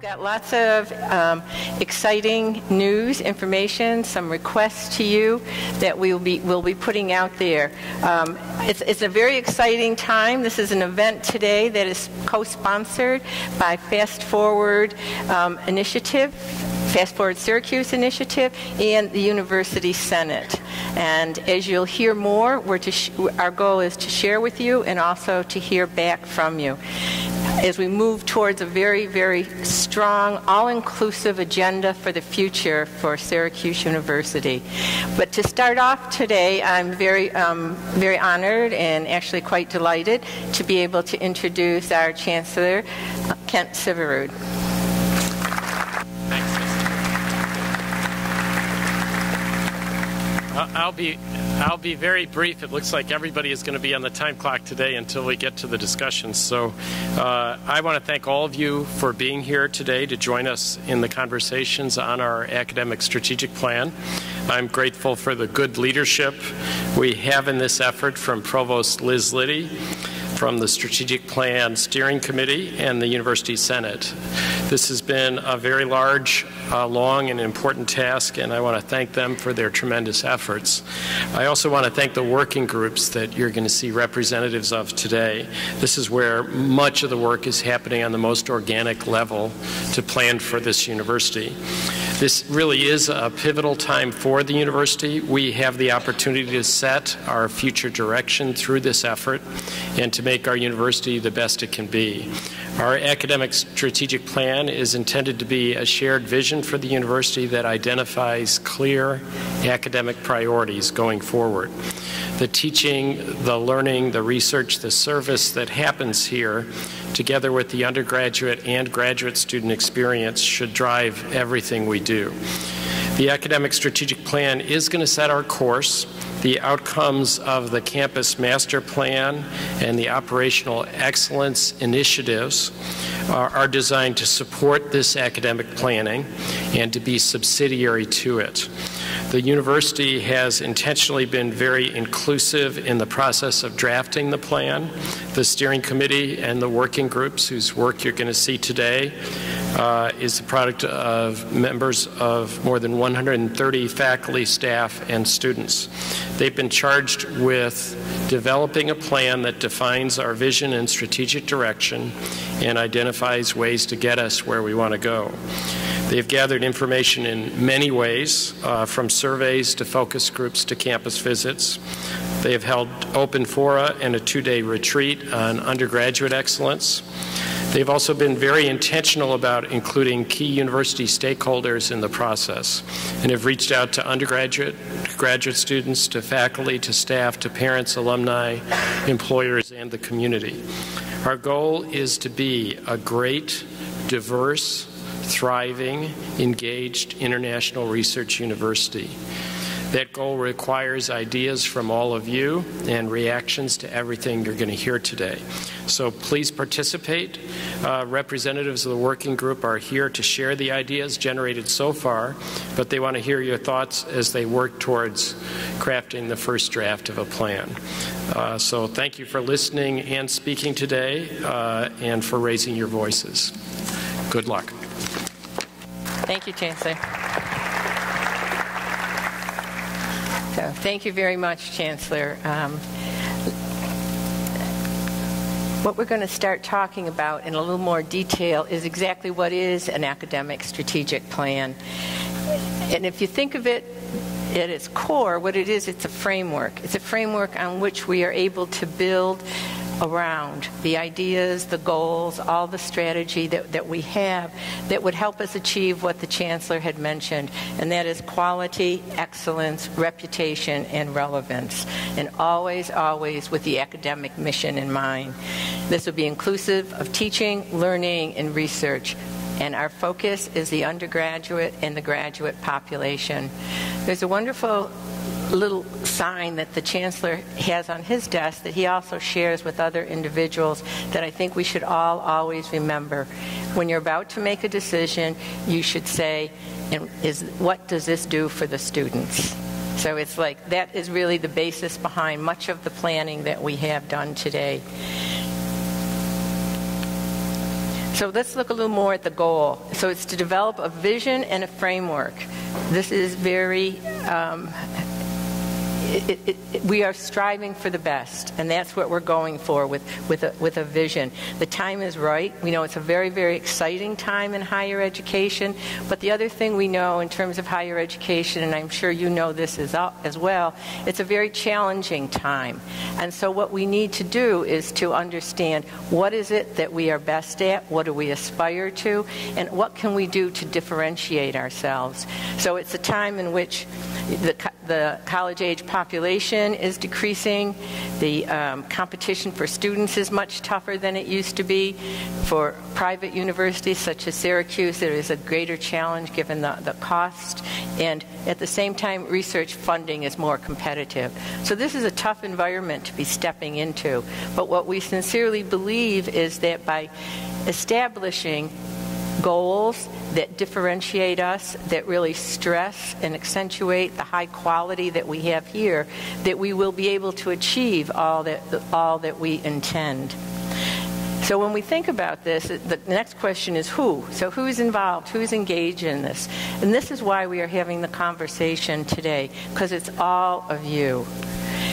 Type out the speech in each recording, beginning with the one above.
got lots of exciting news, information, some requests to you that we'll be putting out there. It's a very exciting time. This is an event today that is co-sponsored by Fast Forward Initiative, Fast Forward Syracuse Initiative, and the University Senate. And as you'll hear more, our goal is to share with you and also to hear back from you as we move towards a very, very strong, all-inclusive agenda for the future for Syracuse University. But to start off today, I'm very honored and actually quite delighted to be able to introduce our Chancellor, Kent Syverud. I'll be very brief. It looks like everybody is going to be on the time clock today until we get to the discussion. So I want to thank all of you for being here today to join us in the conversations on our academic strategic plan. I'm grateful for the good leadership we have in this effort from Provost Liz Liddy, from the Strategic Plan Steering Committee, and the University Senate. This has been a very large, long, and important task, and I want to thank them for their tremendous efforts. I also want to thank the working groups that you're going to see representatives of today. This is where much of the work is happening on the most organic level to plan for this university. This really is a pivotal time for the university. We have the opportunity to set our future direction through this effort and to make our university the best it can be. Our academic strategic plan is intended to be a shared vision for the university that identifies clear academic priorities going forward. The teaching, the learning, the research, the service that happens here, together with the undergraduate and graduate student experience, should drive everything we do. The academic strategic plan is going to set our course. The outcomes of the campus master plan and the operational excellence initiatives are designed to support this academic planning and to be subsidiary to it. The university has intentionally been very inclusive in the process of drafting the plan. The steering committee and the working groups whose work you're going to see today is the product of members of more than 130 faculty, staff, and students. They've been charged with developing a plan that defines our vision and strategic direction and identifies ways to get us where we want to go. They've gathered information in many ways, from surveys to focus groups to campus visits. They have held open fora and a 2-day retreat on undergraduate excellence. They've also been very intentional about including key university stakeholders in the process and have reached out to undergraduate, graduate students, to faculty, to staff, to parents, alumni, employers, and the community. Our goal is to be a great, diverse, thriving, engaged international research university. That goal requires ideas from all of you and reactions to everything you're going to hear today. So please participate. Representatives of the working group are here to share the ideas generated so far, but they want to hear your thoughts as they work towards crafting the first draft of a plan. So thank you for listening and speaking today, and for raising your voices. Good luck. Thank you, Chancellor. So, thank you very much, Chancellor. What we're going to start talking about in a little more detail is exactly what is an academic strategic plan. And if you think of it at its core, what it is, it's a framework. It's a framework on which we are able to build around the ideas, the goals, all the strategy that we have that would help us achieve what the Chancellor had mentioned, and that is quality, excellence, reputation, and relevance, and always, always with the academic mission in mind. This will be inclusive of teaching, learning, and research, and our focus is the undergraduate and the graduate population. There's a wonderful little sign that the Chancellor has on his desk that he also shares with other individuals that I think we should all always remember. When you're about to make a decision, you should say, what does this do for the students? So it's like that is really the basis behind much of the planning that we have done today. So let's look a little more at the goal. So it's to develop a vision and a framework. This is very, we are striving for the best, and that's what we're going for with a vision. The time is right. We know it's a very, very exciting time in higher education, but the other thing we know in terms of higher education, and I'm sure you know this as well, it's a very challenging time. And so what we need to do is to understand what is it that we are best at, what do we aspire to, and what can we do to differentiate ourselves. So it's a time in which the college-age population is decreasing. The competition for students is much tougher than it used to be. For private universities such as Syracuse, there is a greater challenge given the cost. And at the same time, research funding is more competitive. So this is a tough environment to be stepping into. But what we sincerely believe is that by establishing goals that differentiate us, that really stress and accentuate the high quality that we have here, that we will be able to achieve all that we intend. So when we think about this, the next question is who? So who's involved? Who's engaged in this? And this is why we are having the conversation today, because it's all of you.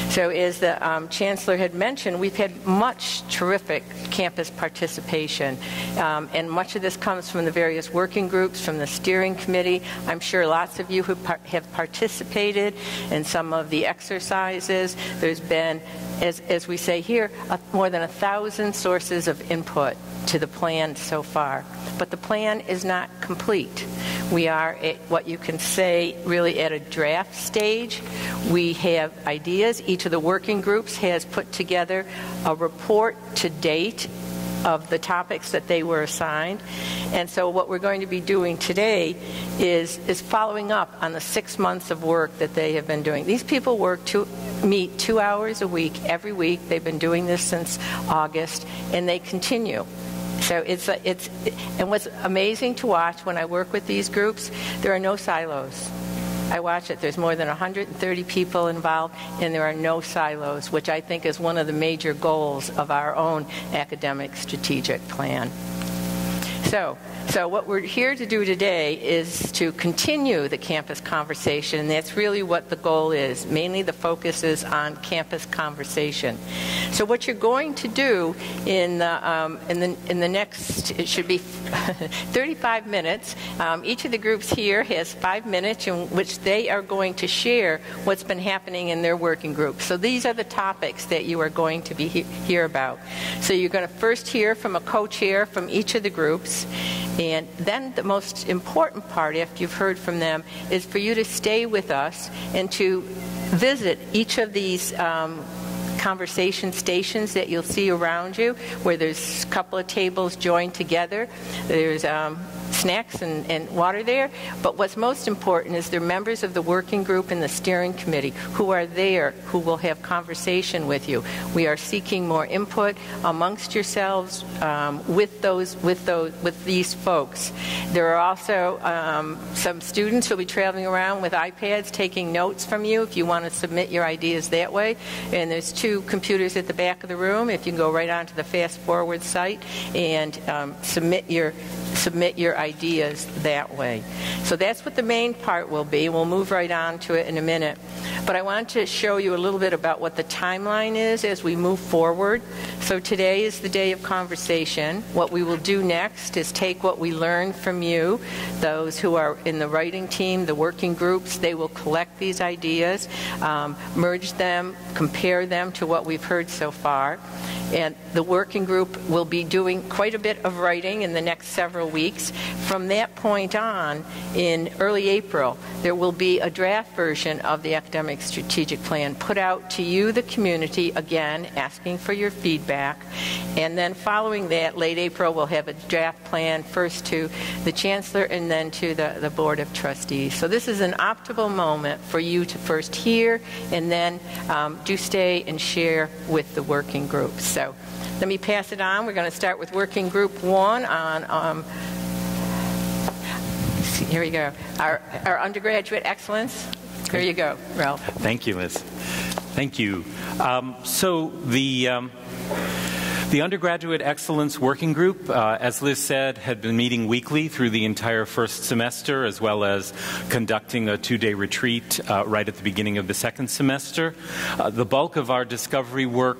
So as the Chancellor had mentioned, we've had much terrific campus participation, and much of this comes from the various working groups, from the steering committee. I'm sure lots of you who have participated in some of the exercises. There's been, as we say here, more than 1,000 sources of input to the plan so far. But the plan is not complete. We are at what you can say really at a draft stage. We have ideas. Each of the working groups has put together a report to date of the topics that they were assigned. And so what we're going to be doing today is following up on the 6 months of work that they have been doing. These people meet 2 hours a week, every week. They've been doing this since August, and they continue. So and what's amazing to watch when I work with these groups, there are no silos. I watch it. There's more than 130 people involved, and there are no silos, which I think is one of the major goals of our own academic strategic plan. So what we're here to do today is to continue the campus conversation, and that's really what the goal is. Mainly the focus is on campus conversation. So what you're going to do in the next, it should be 35 minutes. Each of the groups here has 5 minutes in which they are going to share what's been happening in their working group. So these are the topics that you are going to be hear about. So you're going to first hear from a co-chair from each of the groups. And then the most important part, after you've heard from them, is for you to stay with us and to visit each of these conversation stations that you'll see around you, where there's a couple of tables joined together. There's snacks and water there. But what's most important is they're members of the working group and the steering committee who are there, who will have conversation with you. We are seeking more input amongst yourselves with these folks. There are also some students who will be traveling around with iPads taking notes from you if you want to submit your ideas that way. And there's 2 computers at the back of the room. If you can go right onto the Fast Forward site and submit your ideas that way. So that's what the main part will be. We'll move right on to it in a minute. But I want to show you a little bit about what the timeline is as we move forward. So today is the day of conversation. What we will do next is take what we learned from you, those who are in the writing team, the working groups. They will collect these ideas, merge them, compare them to what we've heard so far. And the working group will be doing quite a bit of writing in the next several weeks. From that point on, in early April, there will be a draft version of the academic strategic plan put out to you, the community, again, asking for your feedback. And then following that, late April, we'll have a draft plan first to the Chancellor and then to the Board of Trustees. So this is an optimal moment for you to first hear and then do stay and share with the working groups. So let me pass it on. We're going to start with working group 1 on, here we go, our undergraduate excellence. Here you go, Ralph. Thank you, Liz. Thank you. So the The Undergraduate Excellence Working Group, as Liz said, had been meeting weekly through the entire first semester, as well as conducting a 2-day retreat right at the beginning of the second semester. The bulk of our discovery work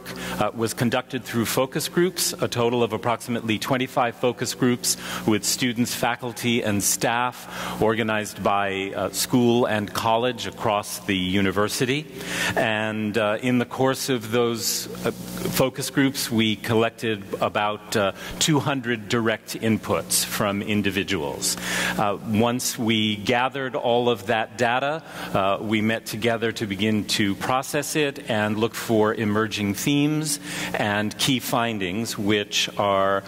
was conducted through focus groups, a total of approximately 25 focus groups with students, faculty, and staff organized by school and college across the university. And in the course of those focus groups, we collected about 200 direct inputs from individuals. Once we gathered all of that data, we met together to begin to process it and look for emerging themes and key findings, which are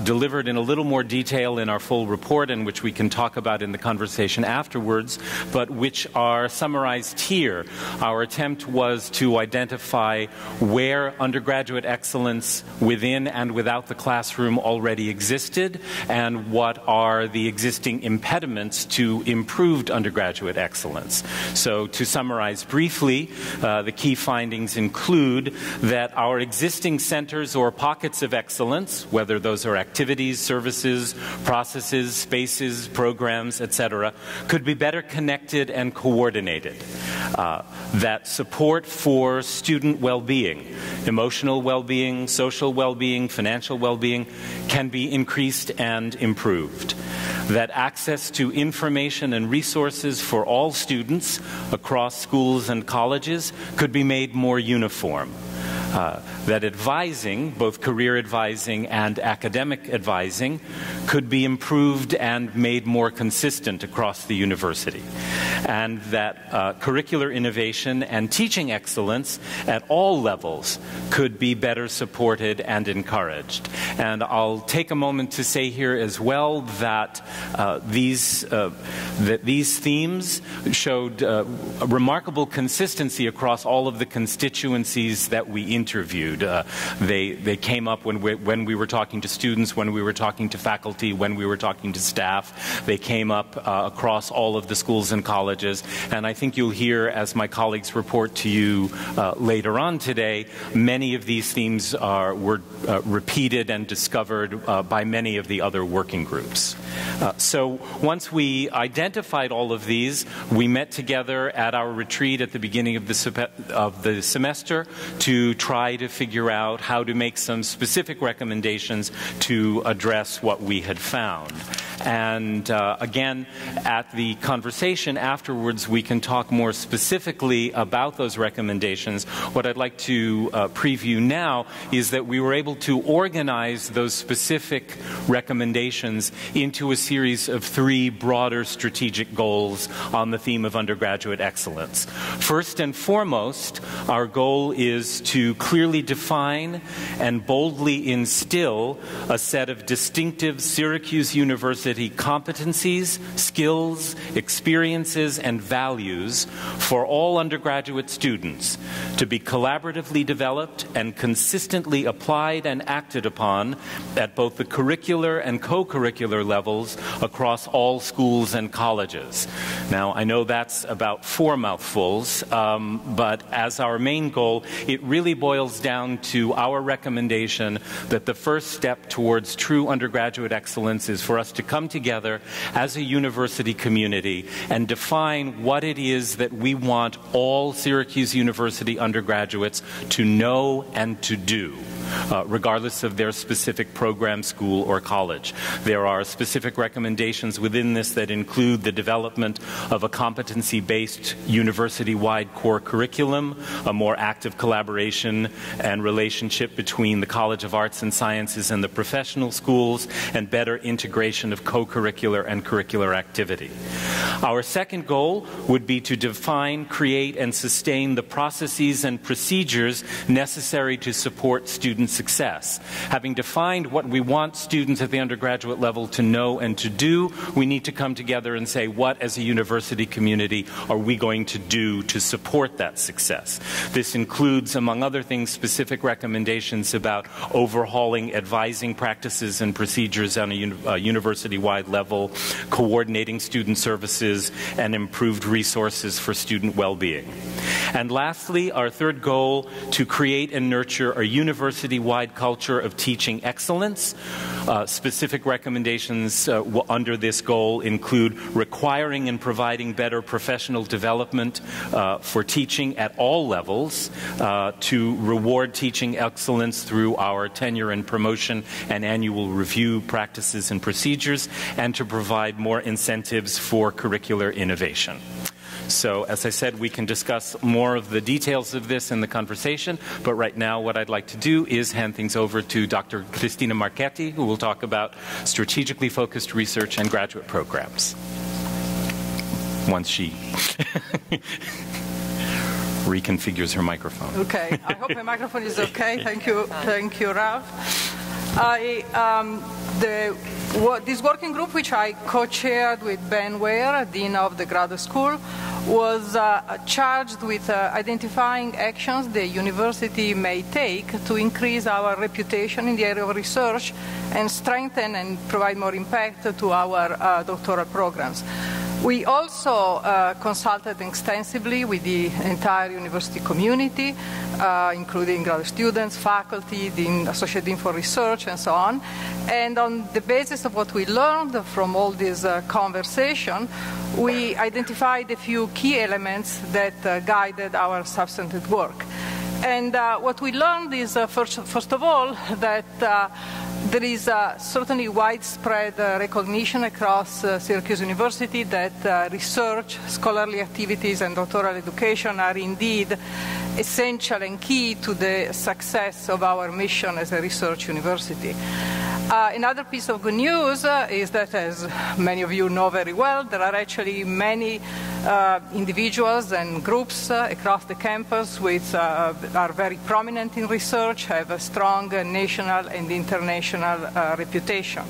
delivered in a little more detail in our full report, and which we can talk about in the conversation afterwards, but which are summarized here. Our attempt was to identify where undergraduate excellence within and without the classroom already existed, and what are the existing impediments to improved undergraduate excellence. So to summarize briefly, the key findings include that our existing centers or pockets of excellence, whether those are activities, services, processes, spaces, programs, etc., could be better connected and coordinated. That support for student well-being, emotional well-being, social well-being, financial well-being can be increased and improved. That access to information and resources for all students across schools and colleges could be made more uniform. That advising, both career advising and academic advising, could be improved and made more consistent across the university. And that curricular innovation and teaching excellence at all levels could be better supported and encouraged. And I'll take a moment to say here as well that these themes showed a remarkable consistency across all of the constituencies that we interviewed. They came up when we were talking to students, when we were talking to faculty, when we were talking to staff. They came up across all of the schools and colleges. And I think you'll hear, as my colleagues report to you later on today, many of these themes were repeated and discovered by many of the other working groups. So once we identified all of these, we met together at our retreat at the beginning of the semester to try to figure out how to make some specific recommendations to address what we had found. And again, at the conversation afterwards, we can talk more specifically about those recommendations. What I'd like to preview now is that we were able to organize those specific recommendations into a series of 3 broader strategic goals on the theme of undergraduate excellence. First and foremost, our goal is to clearly define and boldly instill a set of distinctive Syracuse University competencies, skills, experiences, and values for all undergraduate students to be collaboratively developed and consistently applied and acted upon at both the curricular and co-curricular levels across all schools and colleges. Now, I know that's about 4 mouthfuls, but as our main goal, it really boils down to our recommendation that the first step towards true undergraduate excellence is for us to come together as a university community and define what it is that we want all Syracuse University undergraduates to know and to do. Regardless of their specific program, school, or college. There are specific recommendations within this that include the development of a competency-based university-wide core curriculum, a more active collaboration and relationship between the College of Arts and Sciences and the professional schools, and better integration of co-curricular and curricular activity. Our second goal would be to define, create, and sustain the processes and procedures necessary to support student success. Having defined what we want students at the undergraduate level to know and to do, we need to come together and say, what as a university community are we going to do to support that success? This includes, among other things, specific recommendations about overhauling advising practices and procedures on a university-wide level, coordinating student services, and improved resources for student well-being. And lastly, our third goal, to create and nurture a university university-wide culture of teaching excellence. Specific recommendations under this goal include requiring and providing better professional development for teaching at all levels, to reward teaching excellence through our tenure and promotion and annual review practices and procedures, and to provide more incentives for curricular innovation. So, as I said, we can discuss more of the details of this in the conversation, but right now what I'd like to do is hand things over to Dr. Cristina Marchetti, who will talk about strategically focused research and graduate programs. Once she reconfigures her microphone. Okay, I hope my microphone is okay. Thank you, Ralph. This working group, which I co-chaired with Ben Ware, Dean of the Graduate School, was charged with identifying actions the university may take to increase our reputation in the area of research and strengthen and provide more impact to our doctoral programs. We also consulted extensively with the entire university community, including graduate students, faculty, the Associate Dean for Research, and so on. And on the basis of what we learned from all this conversation, we identified a few key elements that guided our substantive work. And what we learned is, first of all, that there is certainly widespread recognition across Syracuse University that research, scholarly activities, and doctoral education are indeed essential and key to the success of our mission as a research university. Another piece of good news is that, as many of you know very well, there are actually many individuals and groups across the campus which are very prominent in research, have a strong national and international reputation.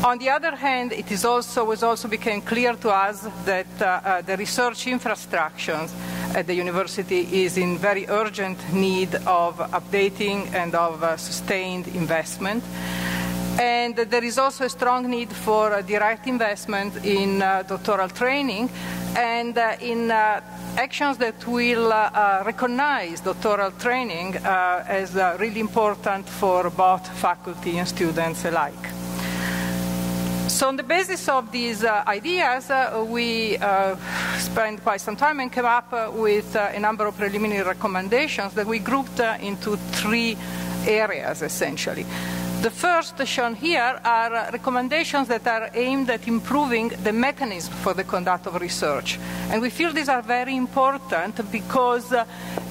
On the other hand, it also became clear to us that the research infrastructure at the university is in very urgent need of updating and of sustained investment. And there is also a strong need for direct investment in doctoral training and in actions that will recognize doctoral training as really important for both faculty and students alike. So on the basis of these ideas, we spent quite some time and came up with a number of preliminary recommendations that we grouped into three areas, essentially. The first shown here are recommendations that are aimed at improving the mechanism for the conduct of research. And we feel these are very important because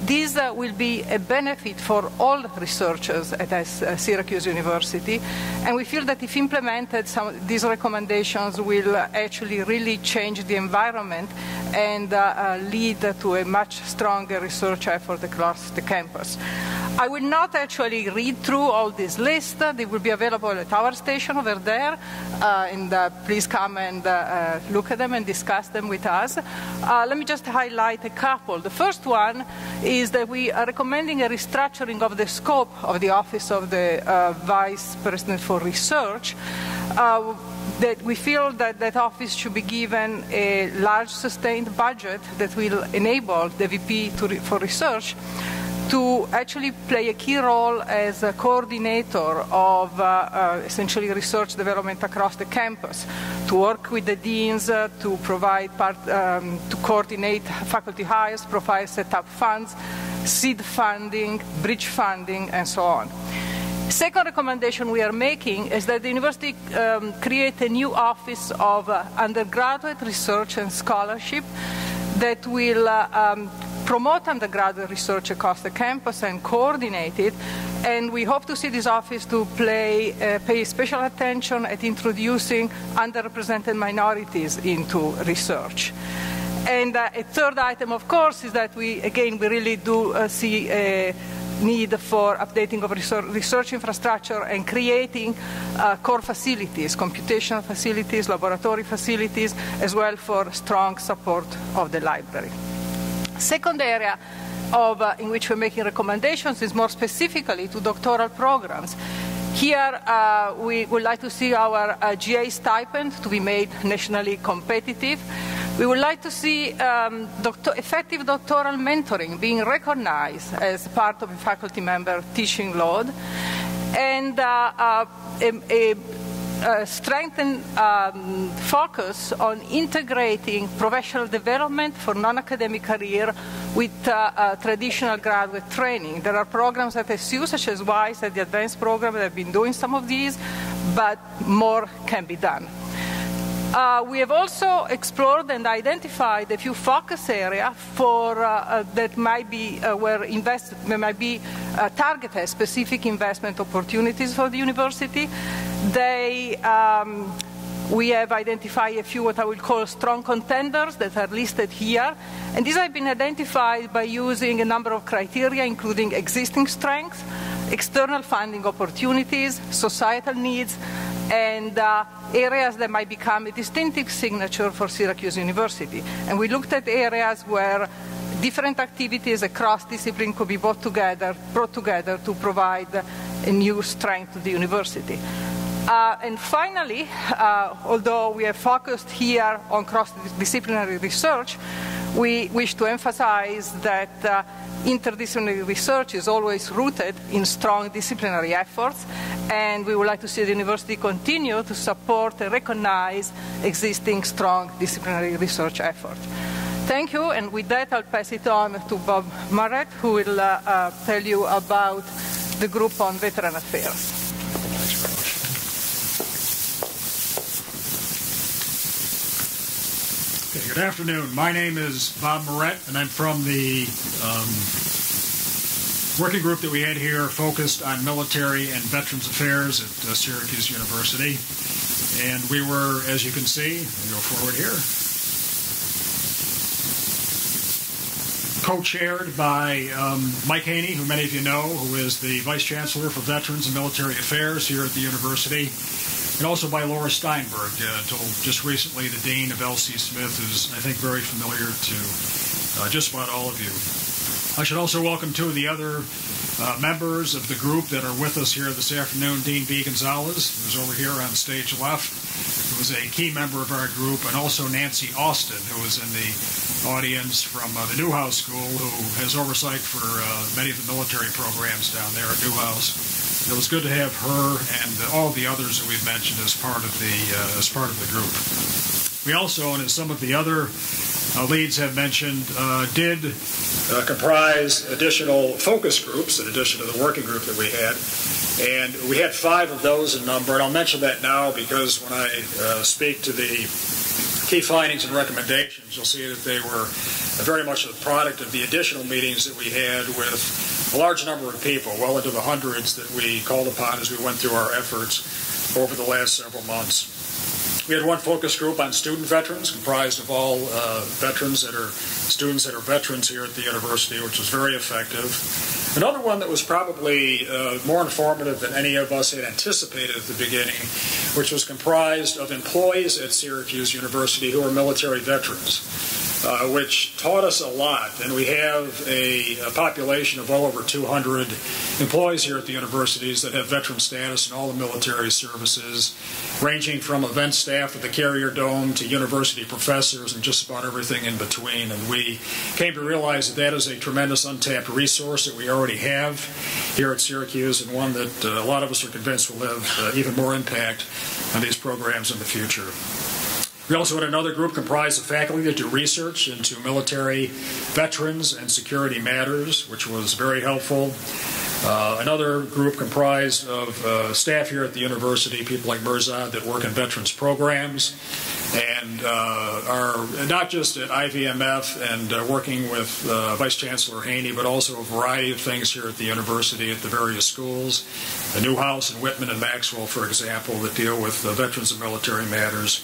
these will be a benefit for all researchers at Syracuse University. And we feel that if implemented, these recommendations will actually really change the environment and lead to a much stronger research effort across the campus. I will not actually read through all this list. They will be available at our station over there, and please come and look at them and discuss them with us. Let me just highlight a couple. The first one is that we are recommending a restructuring of the scope of the Office of the Vice President for Research. That we feel that that office should be given a large sustained budget that will enable the VP for Research to actually play a key role as a coordinator of essentially research development across the campus, to work with the deans to provide to coordinate faculty hires, provide set-up funds, seed funding, bridge funding, and so on. Second recommendation we are making is that the university create a new office of undergraduate research and scholarship that will promote undergraduate research across the campus and coordinate it. And we hope to see this office to pay special attention at introducing underrepresented minorities into research. And a third item, of course, is that we really do see a need for updating of research infrastructure and creating core facilities, computational facilities, laboratory facilities, as well for strong support of the library. Second area in which we're making recommendations is more specifically to doctoral programs. Here, we would like to see our GA stipend to be made nationally competitive. We would like to see effective doctoral mentoring being recognized as part of a faculty member teaching load, and strengthen focus on integrating professional development for non-academic career with traditional graduate training. There are programs at SU, such as WISE at the advanced program, that have been doing some of these, but more can be done. We have also explored and identified a few focus areas for that might be targeted specific investment opportunities for the university. We have identified a few what I would call strong contenders that are listed here, and these have been identified by using a number of criteria, including existing strengths, external funding opportunities, societal needs, and areas that might become a distinctive signature for Syracuse University. And we looked at areas where different activities across discipline could be brought together to provide a new strength to the university. And finally, although we have focused here on cross-disciplinary research, we wish to emphasize that interdisciplinary research is always rooted in strong disciplinary efforts, and we would like to see the university continue to support and recognize existing strong disciplinary research efforts. Thank you, and with that I'll pass it on to Bob Murrett, who will tell you about the group on veteran affairs. Good afternoon. My name is Bob Moret, and I'm from the working group that we had here focused on military and veterans affairs at Syracuse University. And we were, as you can see, go forward here, co-chaired by Mike Haney, who many of you know, who is the Vice Chancellor for Veterans and Military Affairs here at the university, and also by Laura Steinberg, until just recently the Dean of L.C. Smith, who's, I think, very familiar to just about all of you. I should also welcome two of the other members of the group that are with us here this afternoon. Dean B. Gonzalez, who's over here on stage left, who is a key member of our group, and also Nancy Austin, who is in the audience from the Newhouse School, who has oversight for many of the military programs down there at Newhouse. It was good to have her and all the others that we've mentioned as part of the group. We also, and as some of the other leads have mentioned, did comprise additional focus groups in addition to the working group that we had. And we had 5 of those in number, and I'll mention that now because when I speak to the key findings and recommendations, you'll see that they were very much a product of the additional meetings that we had with a large number of people, well into the hundreds that we called upon as we went through our efforts over the last several months. We had one focus group on student veterans, comprised of all students that are veterans here at the university, which was very effective. Another one that was probably more informative than any of us had anticipated at the beginning, which was comprised of employees at Syracuse University who are military veterans, which taught us a lot. And we have a population of well over 200 employees here at the universities that have veteran status in all the military services, ranging from event staff at the Carrier Dome to university professors and just about everything in between. And we came to realize that that is a tremendous untapped resource that we already have here at Syracuse, and one that a lot of us are convinced will have even more impact on these programs in the future. We also had another group comprised of faculty that do research into military veterans and security matters, which was very helpful. Another group comprised of staff here at the university, people like Mirzad that work in veterans programs and are not just at IVMF and working with Vice Chancellor Haney, but also a variety of things here at the university at the various schools, the Newhouse and Whitman and Maxwell, for example, that deal with veterans and military matters.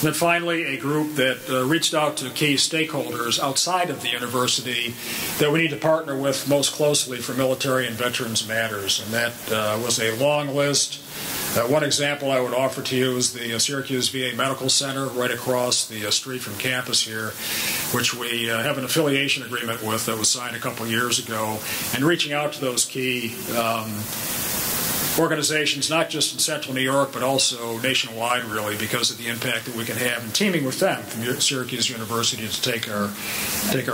And then finally, a group that reached out to key stakeholders outside of the university that we need to partner with most closely for military and veterans matters. And that was a long list. One example I would offer to you is the Syracuse VA Medical Center right across the street from campus here, which we have an affiliation agreement with that was signed a couple years ago. And reaching out to those key organizations, not just in Central New York, but also nationwide, really, because of the impact that we can have in teaming with them from Syracuse University to take our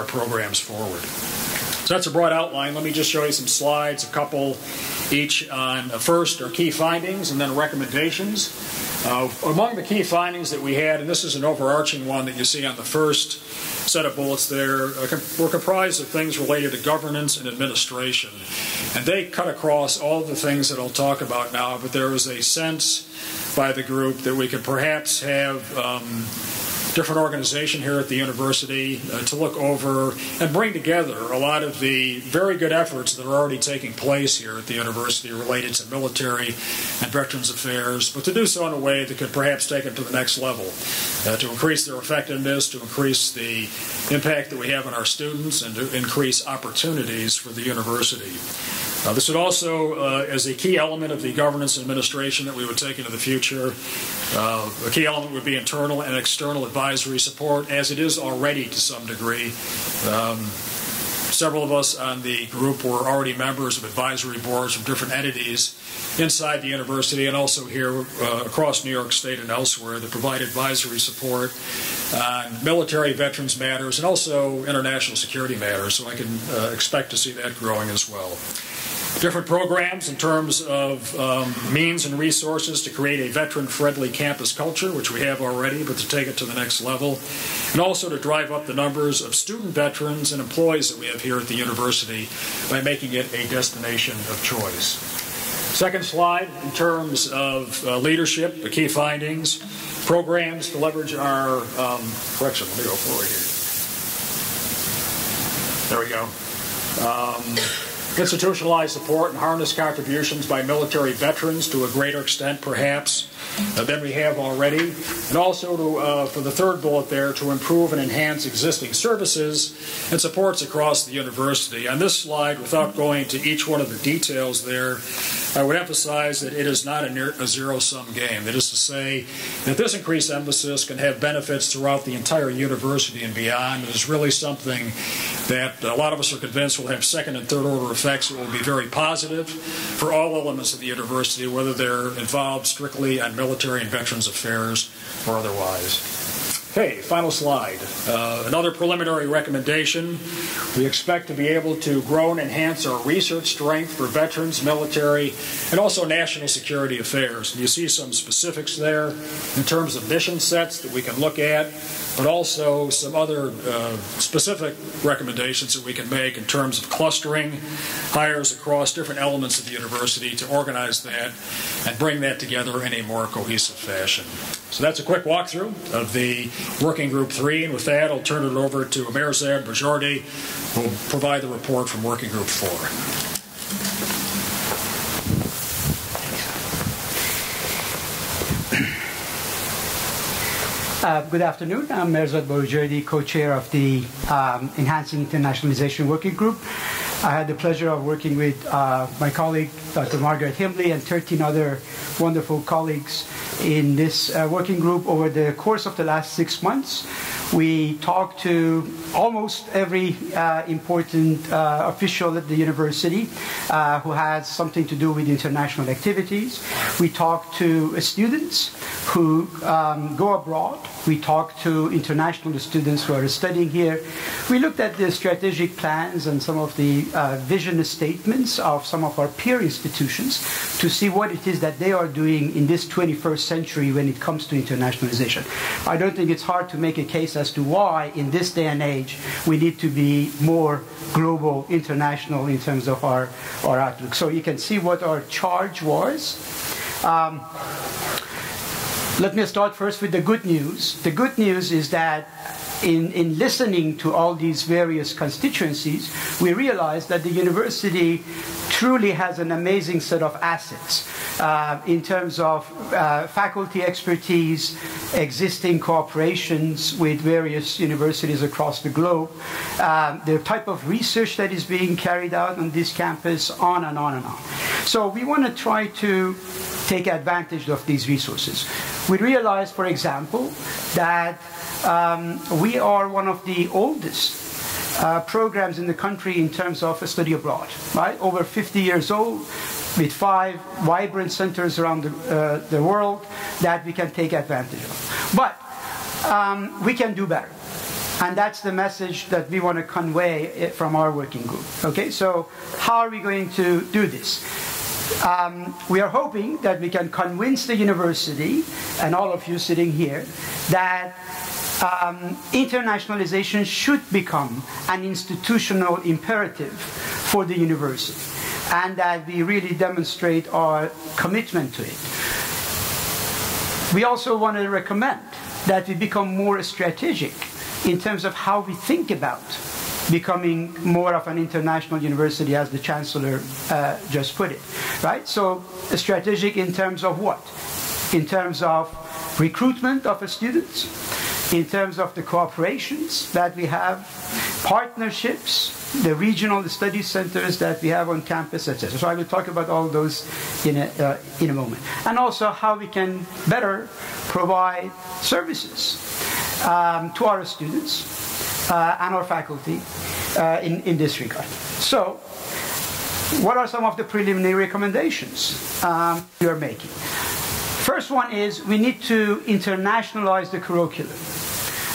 programs forward. So that's a broad outline. Let me just show you some slides, a couple each on first our key findings and then recommendations. Among the key findings that we had, and this is an overarching one that you see on the first set of bullets there, were comprised of things related to governance and administration. And they cut across all the things that I'll talk about now, but there was a sense by the group that we could perhaps have different organization here at the university to look over and bring together a lot of the very good efforts that are already taking place here at the university related to military and veterans affairs, but to do so in a way that could perhaps take it to the next level, to increase their effectiveness, to increase the impact that we have on our students, and to increase opportunities for the university. This would also, as a key element of the governance and administration that we would take into the future, a key element would be internal and external advisory support, as it is already to some degree. Several of us on the group were already members of advisory boards from different entities inside the university and also here across New York State and elsewhere that provide advisory support on military veterans matters and also international security matters. So I can expect to see that growing as well. Different programs in terms of means and resources to create a veteran-friendly campus culture, which we have already, but to take it to the next level, and also to drive up the numbers of student veterans and employees that we have here at the university by making it a destination of choice. Second slide, in terms of leadership, the key findings, programs to leverage our, correction, let me go forward here. There we go. Institutionalized support and harness contributions by military veterans to a greater extent, perhaps, than we have already. And also, to, for the third bullet there, to improve and enhance existing services and supports across the university. On this slide, without going to each one of the details there, I would emphasize that it is not a zero-sum game. That is to say that this increased emphasis can have benefits throughout the entire university and beyond. It is really something that a lot of us are convinced will have second and third order effects that will be very positive for all elements of the university, whether they're involved strictly on military and veterans affairs or otherwise. Okay, final slide. Another preliminary recommendation. We expect to be able to grow and enhance our research strength for veterans, military, and also national security affairs. And you see some specifics there in terms of mission sets that we can look at, but also some other specific recommendations that we can make in terms of clustering hires across different elements of the university to organize that and bring that together in a more cohesive fashion. So that's a quick walkthrough of the Working Group 3, and with that I'll turn it over to Amirzad Bajordi, who will provide the report from Working Group 4. Good afternoon. I'm Amirzad Bajordi, co-chair of the Enhancing Internationalization Working Group. I had the pleasure of working with my colleague, Dr. Margaret Himley, and 13 other wonderful colleagues in this working group over the course of the last 6 months. We talked to almost every important official at the university who has something to do with international activities. We talked to students who go abroad. We talked to international students who are studying here. We looked at the strategic plans and some of the vision statements of some of our peer institutions to see what it is that they are doing in this 21st century when it comes to internationalization. I don't think it's hard to make a case as to why in this day and age we need to be more global, international in terms of our outlook. So you can see what our charge was. Let me start first with the good news. The good news is that in listening to all these various constituencies, we realized that the university truly has an amazing set of assets in terms of faculty expertise, existing cooperations with various universities across the globe, the type of research that is being carried out on this campus, on and on and on. So we want to try to take advantage of these resources. We realize, for example, that we are one of the oldest programs in the country in terms of study abroad, right? Over 50 years old. with 5 vibrant centers around the world that we can take advantage of. But we can do better. And that's the message that we want to convey from our working group. Okay, so how are we going to do this? We are hoping that we can convince the university, and all of you sitting here, that internationalization should become an institutional imperative for the university, and that we really demonstrate our commitment to it. We also want to recommend that we become more strategic in terms of how we think about becoming more of an international university, as the Chancellor just put it, right? So strategic in terms of what? In terms of recruitment of students, in terms of the cooperations that we have, partnerships, the regional study centers that we have on campus, etc. So I will talk about all those in a moment. And also how we can better provide services to our students and our faculty in this regard. So, what are some of the preliminary recommendations we are making? First one is we need to internationalize the curriculum.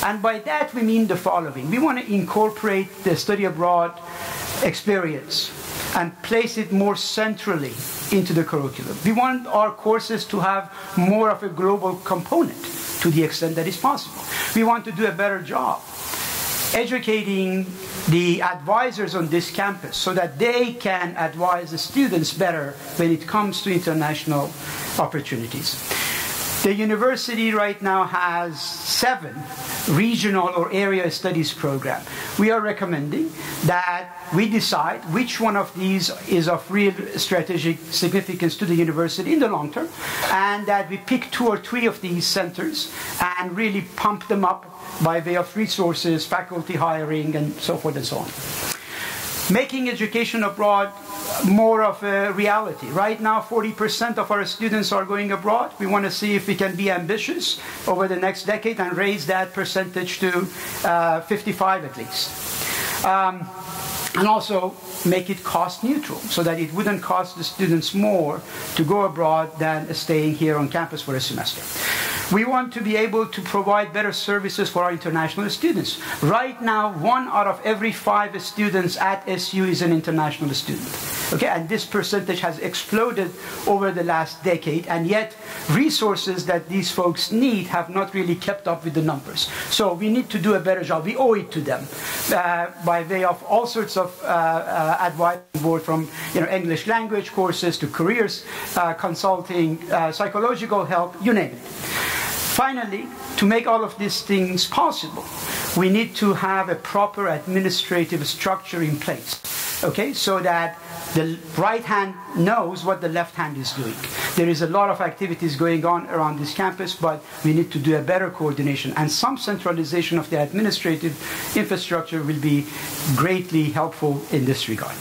And by that we mean the following. We want to incorporate the study abroad experience and place it more centrally into the curriculum. We want our courses to have more of a global component to the extent that is possible. We want to do a better job educating the advisors on this campus so that they can advise the students better when it comes to international opportunities. The university right now has 7 regional or area studies programs. We are recommending that we decide which one of these is of real strategic significance to the university in the long term, and that we pick 2 or 3 of these centers and really pump them up by way of resources, faculty hiring, and so forth and so on. Making education abroad more of a reality. Right now, 40% of our students are going abroad. We want to see if we can be ambitious over the next decade and raise that percentage to 55 at least. And also make it cost neutral so that it wouldn't cost the students more to go abroad than staying here on campus for a semester. We want to be able to provide better services for our international students. Right now, 1 out of every 5 students at SU is an international student. Okay, and this percentage has exploded over the last decade, and yet resources that these folks need have not really kept up with the numbers. So we need to do a better job. We owe it to them by way of all sorts of advice, board from English language courses to careers consulting, psychological help, you name it. Finally, to make all of these things possible, we need to have a proper administrative structure in place, okay, so that the right hand knows what the left hand is doing. There is a lot of activities going on around this campus, but we need to do a better coordination, and some centralization of the administrative infrastructure will be greatly helpful in this regard.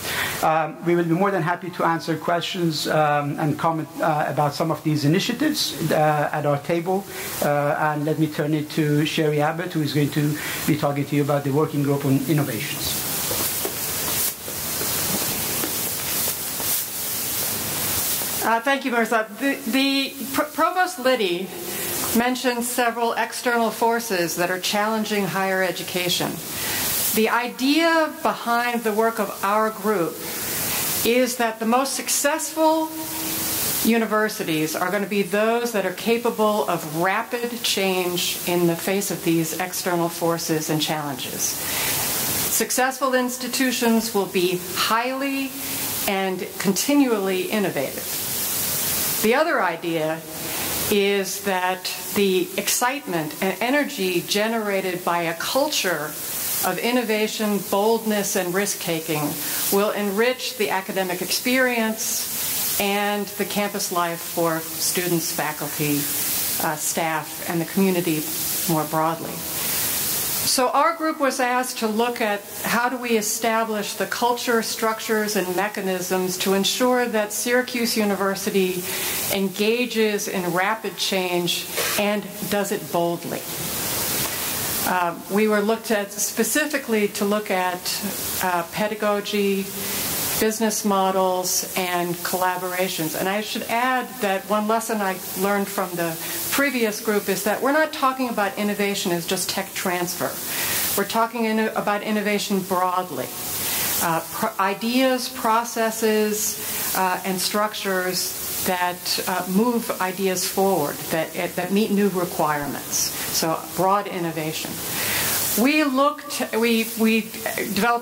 We will be more than happy to answer questions and comment about some of these initiatives at our table. And let me turn it to Sherry Abbott, who is going to be talking to you about the working group on innovations. Thank you, Mirza. The Provost Liddy mentioned several external forces that are challenging higher education. The idea behind the work of our group is that the most successful universities are going to be those that are capable of rapid change in the face of these external forces and challenges. Successful institutions will be highly and continually innovative. The other idea is that the excitement and energy generated by a culture of innovation, boldness, and risk-taking will enrich the academic experience and the campus life for students, faculty, staff, and the community more broadly. So our group was asked to look at how do we establish the culture, structures, and mechanisms to ensure that Syracuse University engages in rapid change and does it boldly. We were looked at specifically to look at pedagogy, business models, and collaborations. And I should add that one lesson I learned from the previous group is that we're not talking about innovation as just tech transfer. We're talking about innovation broadly. Ideas, processes, and structures that move ideas forward, that meet new requirements. So broad innovation. We developed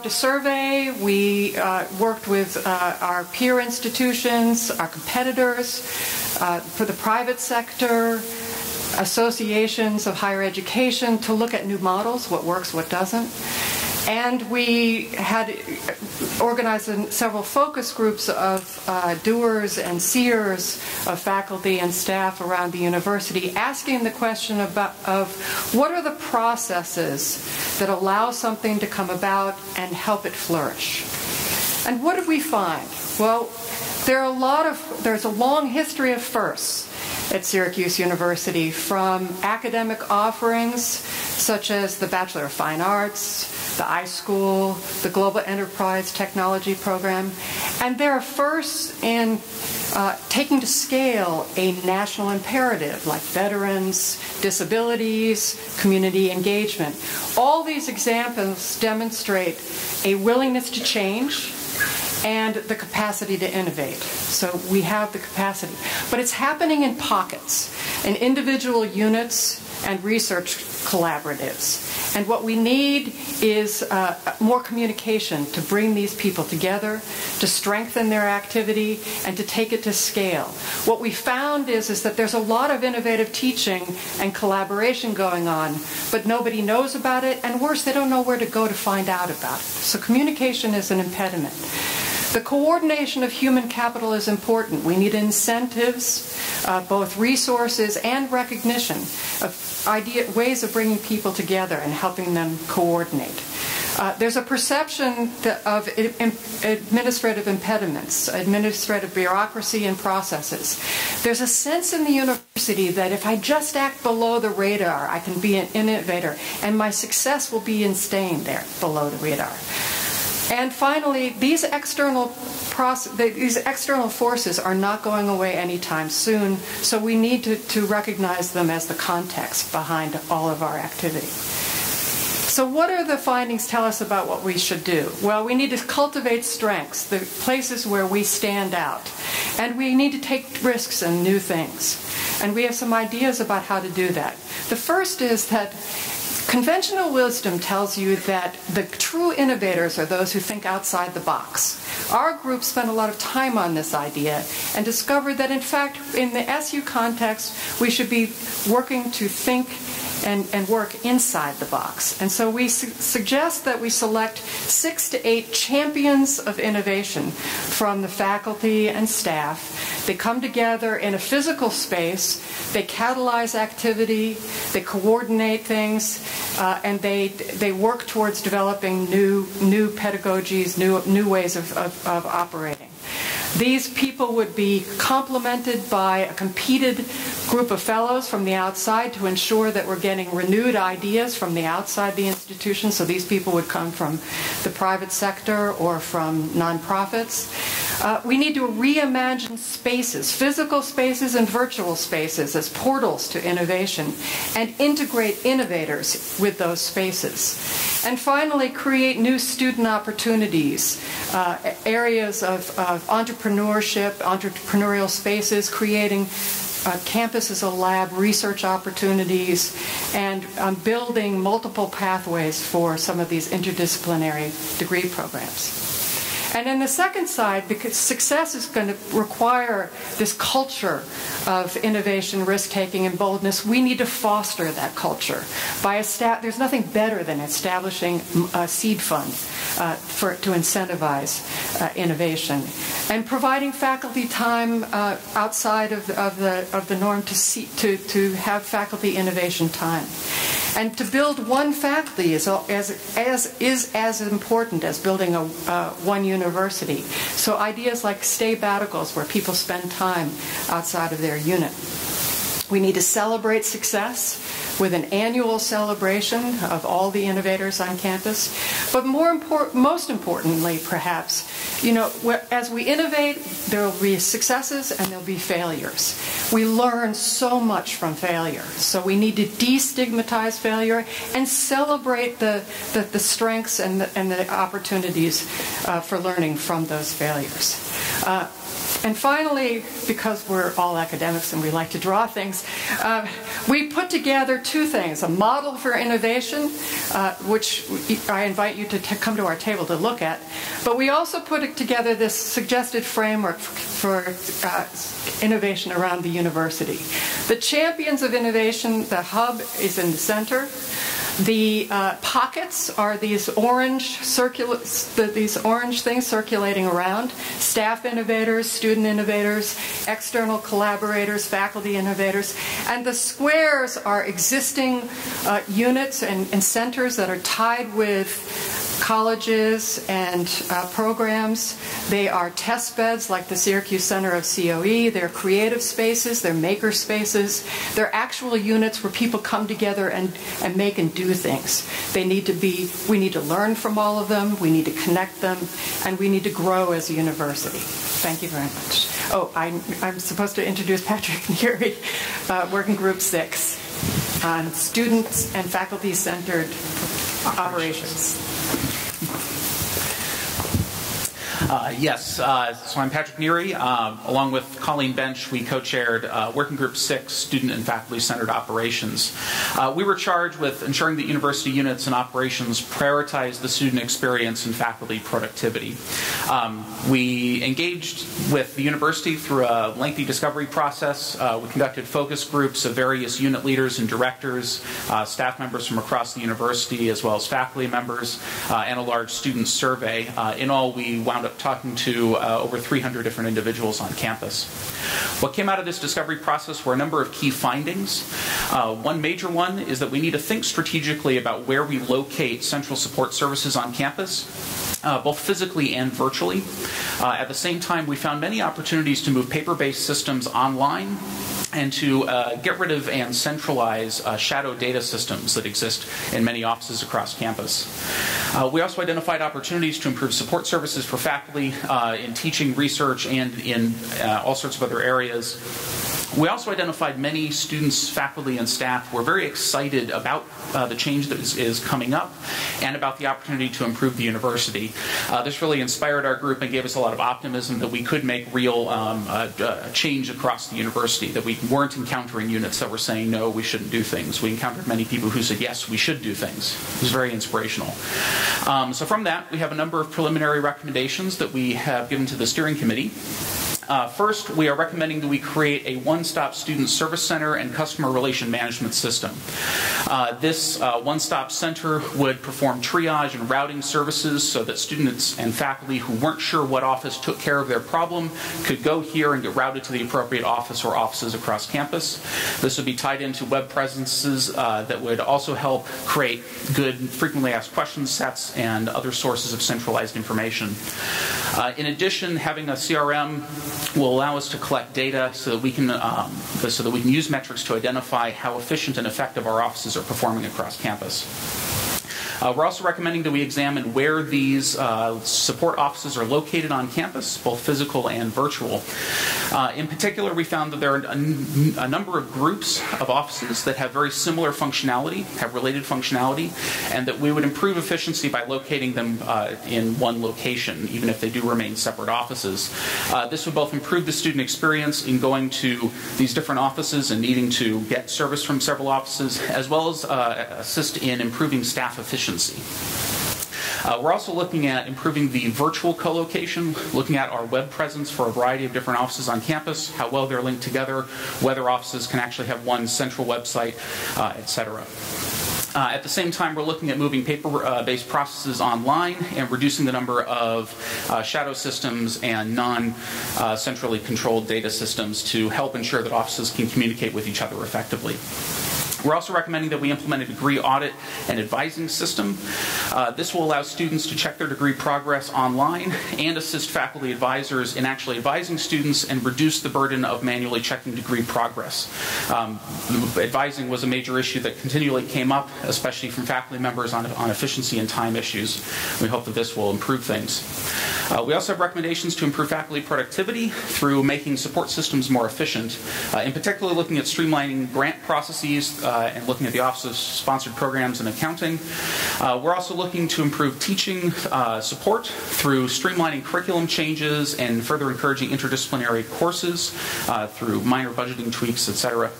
a survey. We worked with our peer institutions, our competitors, for the private sector, associations of higher education to look at new models, what works, what doesn't. And we had organized several focus groups of doers and seers of faculty and staff around the university, asking the question of what are the processes that allow something to come about and help it flourish. And what did we find? Well, there's a long history of firsts at Syracuse University, from academic offerings such as the Bachelor of Fine Arts, the iSchool, the Global Enterprise Technology Program, and there are firsts in taking to scale a national imperative like veterans, disabilities, community engagement. All these examples demonstrate a willingness to change and the capacity to innovate. So we have the capacity. But it's happening in pockets, in individual units and research collaboratives. And what we need is more communication to bring these people together, to strengthen their activity, and to take it to scale. What we found is that there's a lot of innovative teaching and collaboration going on, but nobody knows about it, and worse, they don't know where to go to find out about it. So communication is an impediment. The coordination of human capital is important. We need incentives, both resources and recognition of ways of bringing people together and helping them coordinate. There's a perception of administrative impediments, administrative bureaucracy and processes. There's a sense in the university that if I just act below the radar, I can be an innovator, and my success will be staying there below the radar. And finally, these external forces are not going away anytime soon, so we need to recognize them as the context behind all of our activity. So what are the findings tell us about what we should do? Well, we need to cultivate strengths, the places where we stand out. And we need to take risks and new things. And we have some ideas about how to do that. The first is that conventional wisdom tells you that the true innovators are those who think outside the box. Our group spent a lot of time on this idea and discovered that, in fact, in the SU context, we should be working to think and work inside the box. And so we suggest that we select 6 to 8 champions of innovation from the faculty and staff. They come together in a physical space, they catalyze activity, they coordinate things, and they work towards developing new pedagogies, new ways of operating. These people would be complemented by a competed group of fellows from the outside to ensure that we're getting renewed ideas from the outside the institution. So these people would come from the private sector or from nonprofits. We need to reimagine spaces, physical spaces and virtual spaces, as portals to innovation, and integrate innovators with those spaces. And finally, create new student opportunities, areas of entrepreneurship, entrepreneurial spaces, creating campus as a lab, research opportunities, and building multiple pathways for some of these interdisciplinary degree programs. And in the second side, because success is going to require this culture of innovation, risk-taking, and boldness, we need to foster that culture. There's nothing better than establishing a seed fund to incentivize innovation, and providing faculty time outside of the norm to have faculty innovation time. And to build one faculty is as important as building one university. So ideas like sabbaticals, where people spend time outside of their unit. We need to celebrate success. with an annual celebration of all the innovators on campus. But most importantly, perhaps, as we innovate, there will be successes and there will be failures. We learn so much from failure, so we need to destigmatize failure and celebrate the strengths and the opportunities for learning from those failures. And finally, because we're all academics and we like to draw things, we put together two things: a model for innovation, which I invite you to come to our table to look at, but we also put together this suggested framework for innovation around the university. The champions of innovation, the hub is in the center. The pockets are these orange things circulating around: staff innovators, student innovators, external collaborators, faculty innovators. And the squares are existing units and centers that are tied with colleges and programs. They are test beds like the Syracuse Center of COE. They're creative spaces. They're maker spaces. They're actual units where people come together and make and do things. We need to learn from all of them. We need to connect them. And we need to grow as a university. Thank you very much. Oh, I'm supposed to introduce Patrick Neary, Working Group 6 on students and faculty-centered operations. Yes, so I'm Patrick Neary. Along with Colleen Bench, we co-chaired Working Group 6, Student and Faculty-Centered Operations. We were charged with ensuring that university units and operations prioritize the student experience and faculty productivity. We engaged with the university through a lengthy discovery process. We conducted focus groups of various unit leaders and directors, staff members from across the university, as well as faculty members, and a large student survey. In all, we wound up talking to over 300 different individuals on campus. What came out of this discovery process were a number of key findings. One major one is that we need to think strategically about where we locate central support services on campus, both physically and virtually. At the same time, we found many opportunities to move paper-based systems online and to get rid of and centralize shadow data systems that exist in many offices across campus. We also identified opportunities to improve support services for faculty in teaching, research, and in all sorts of other areas. We also identified many students, faculty, and staff who are very excited about the change that is coming up and about the opportunity to improve the university. This really inspired our group and gave us a lot of optimism that we could make real change across the university, that we weren't encountering units that were saying, no, we shouldn't do things. We encountered many people who said, yes, we should do things. It was very inspirational. So from that, we have a number of preliminary recommendations that we have given to the steering committee. First, we are recommending that we create a one-stop student service center and customer relation management system. This one-stop center would perform triage and routing services so that students and faculty who weren't sure what office took care of their problem could go here and get routed to the appropriate office or offices across campus. This would be tied into web presences that would also help create good frequently asked questions sets and other sources of centralized information. In addition, having a CRM will allow us to collect data so that we can use metrics to identify how efficient and effective our offices are performing across campus. We're also recommending that we examine where these support offices are located on campus, both physical and virtual. In particular, we found that there are a number of groups of offices that have very similar functionality, have related functionality, and that we would improve efficiency by locating them in one location, even if they do remain separate offices. This would both improve the student experience in going to these different offices and needing to get service from several offices, as well as assist in improving staff efficiency. We're also looking at improving the virtual co-location, looking at our web presence for a variety of different offices on campus, how well they're linked together, whether offices can actually have one central website, etc. At the same time, we're looking at moving paper-based processes online and reducing the number of shadow systems and non-centrally controlled data systems to help ensure that offices can communicate with each other effectively. We're also recommending that we implement a degree audit and advising system. This will allow students to check their degree progress online and assist faculty advisors in actually advising students and reduce the burden of manually checking degree progress. Advising was a major issue that continually came up, especially from faculty members on efficiency and time issues. We hope that this will improve things. We also have recommendations to improve faculty productivity through making support systems more efficient, in particular looking at streamlining grant processes and looking at the Office of Sponsored Programs and Accounting. We're also looking to improve teaching support through streamlining curriculum changes and further encouraging interdisciplinary courses through minor budgeting tweaks, etc.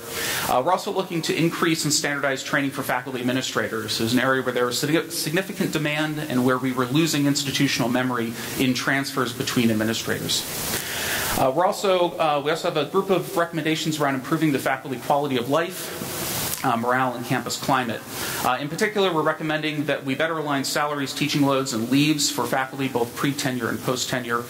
We're also looking to increase and standardize training for faculty administrators. There's an area where there was significant demand and where we were losing institutional memory in transfers between administrators. We also have a group of recommendations around improving the faculty quality of life, morale, and campus climate. In particular, we're recommending that we better align salaries, teaching loads, and leaves for faculty, both pre-tenure and post-tenure.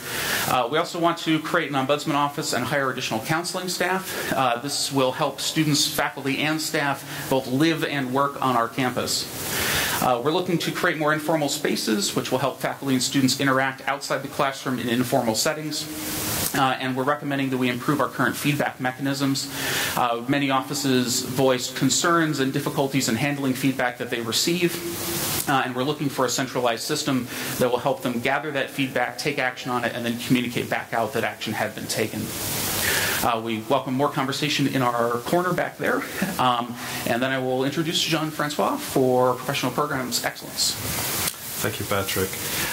We also want to create an ombudsman office and hire additional counseling staff. This will help students, faculty, and staff both live and work on our campus. We're looking to create more informal spaces, which will help faculty and students interact outside the classroom in informal settings. And we're recommending that we improve our current feedback mechanisms. Many offices voiced concerns and difficulties in handling feedback that they receive. And we're looking for a centralized system that will help them gather that feedback, take action on it, and then communicate back out that action had been taken. We welcome more conversation in our corner back there. And then I will introduce Jean-Francois for Professional Programs Excellence. Thank you, Patrick.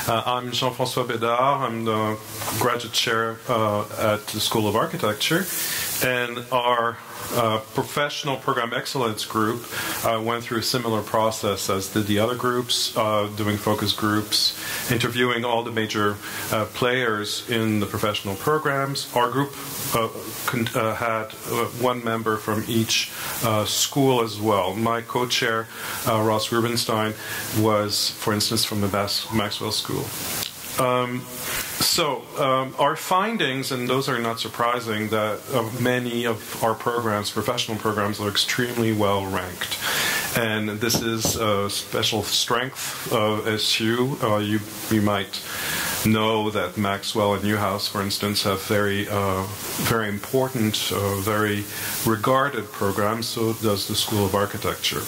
I'm Jean-François Bédard. I'm the graduate chair at the School of Architecture. And our Professional Program Excellence group went through a similar process as did the other groups, doing focus groups, interviewing all the major players in the professional programs. Our group had one member from each school as well. My co-chair, Ross Rubenstein, was, for instance, from the Maxwell School. Our findings, and those are not surprising, that many of our programs, professional programs, are extremely well ranked. And this is a special strength of SU. You might know that Maxwell and Newhouse, for instance, have very important, very regarded programs. So does the School of Architecture.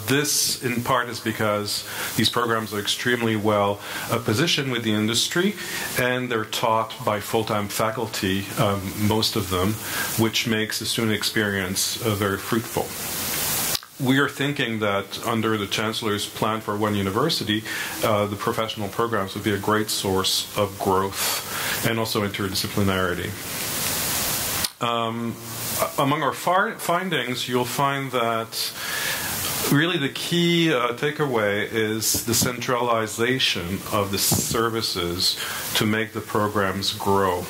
This, in part, is because these programs are extremely well positioned with the industry, and they're taught by full-time faculty, most of them, which makes the student experience very fruitful. We are thinking that under the Chancellor's plan for one university, the professional programs would be a great source of growth and also interdisciplinarity. Among our findings, you'll find that really the key takeaway is the centralization of the services to make the programs grow.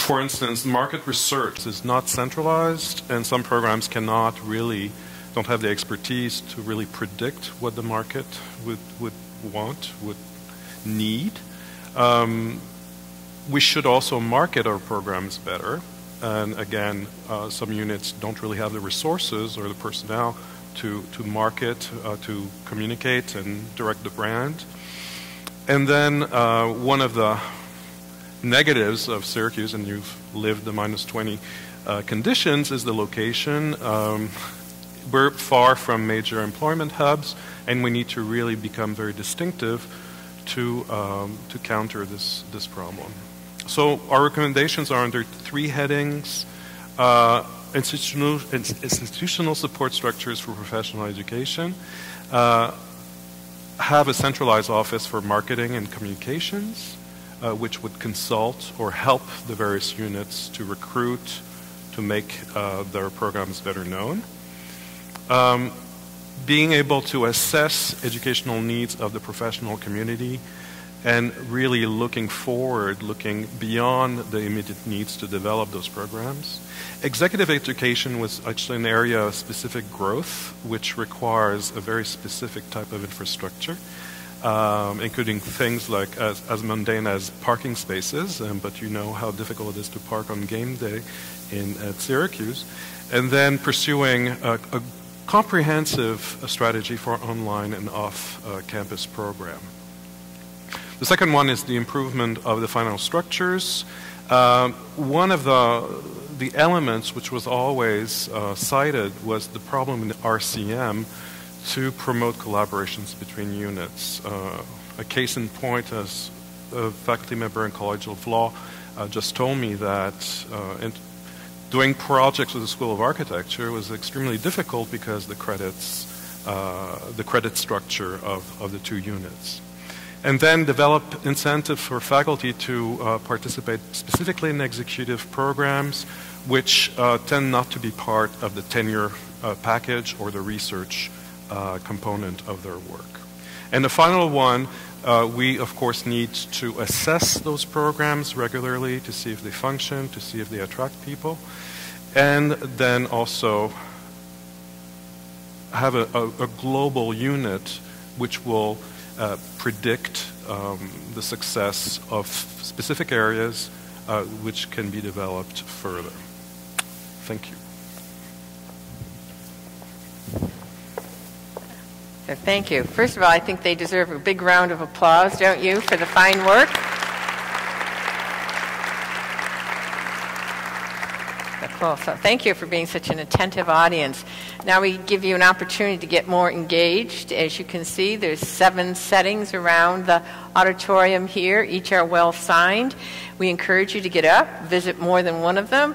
For instance, market research is not centralized, and some programs don't have the expertise to really predict what the market would want, would need. We should also market our programs better. And again, some units don't really have the resources or the personnel to market, to communicate and direct the brand. And then one of the negatives of Syracuse, and you've lived the -20 conditions, is the location. We're far from major employment hubs, and we need to really become very distinctive to counter this problem. So our recommendations are under 3 headings: institutional support structures for professional education, have a centralized office for marketing and communications, which would consult or help the various units to recruit, to make their programs better known. Being able to assess educational needs of the professional community, and really looking forward, looking beyond the immediate needs to develop those programs. Executive education was actually an area of specific growth, which requires a very specific type of infrastructure. including things like as mundane as parking spaces, but you know how difficult it is to park on game day at Syracuse, and then pursuing a comprehensive strategy for online and off-campus program. The second one is the improvement of the final structures. One of the elements which was always cited was the problem in RCM to promote collaborations between units. A case in point, as a faculty member in College of Law just told me that doing projects with the School of Architecture was extremely difficult because the credit structure of the two units. And then develop incentives for faculty to participate specifically in executive programs which tend not to be part of the tenure package or the research component of their work. And the final one, we of course need to assess those programs regularly to see if they function, to see if they attract people, and then also have a global unit which will predict the success of specific areas which can be developed further. Thank you. Thank you. First of all, I think they deserve a big round of applause, don't you, for the fine work? Cool. So thank you for being such an attentive audience. Now we give you an opportunity to get more engaged. As you can see, there's 7 settings around the auditorium here. Each are well signed. We encourage you to get up, visit more than one of them.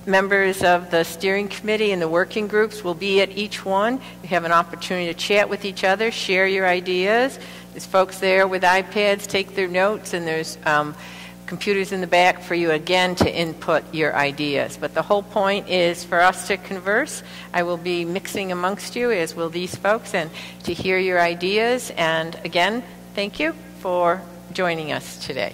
Members of the steering committee and the working groups will be at each one. You have an opportunity to chat with each other, share your ideas. There's folks there with iPads, take their notes, and there's computers in the back for you again to input your ideas. But the whole point is for us to converse. I will be mixing amongst you, as will these folks, and to hear your ideas. And again, thank you for joining us today.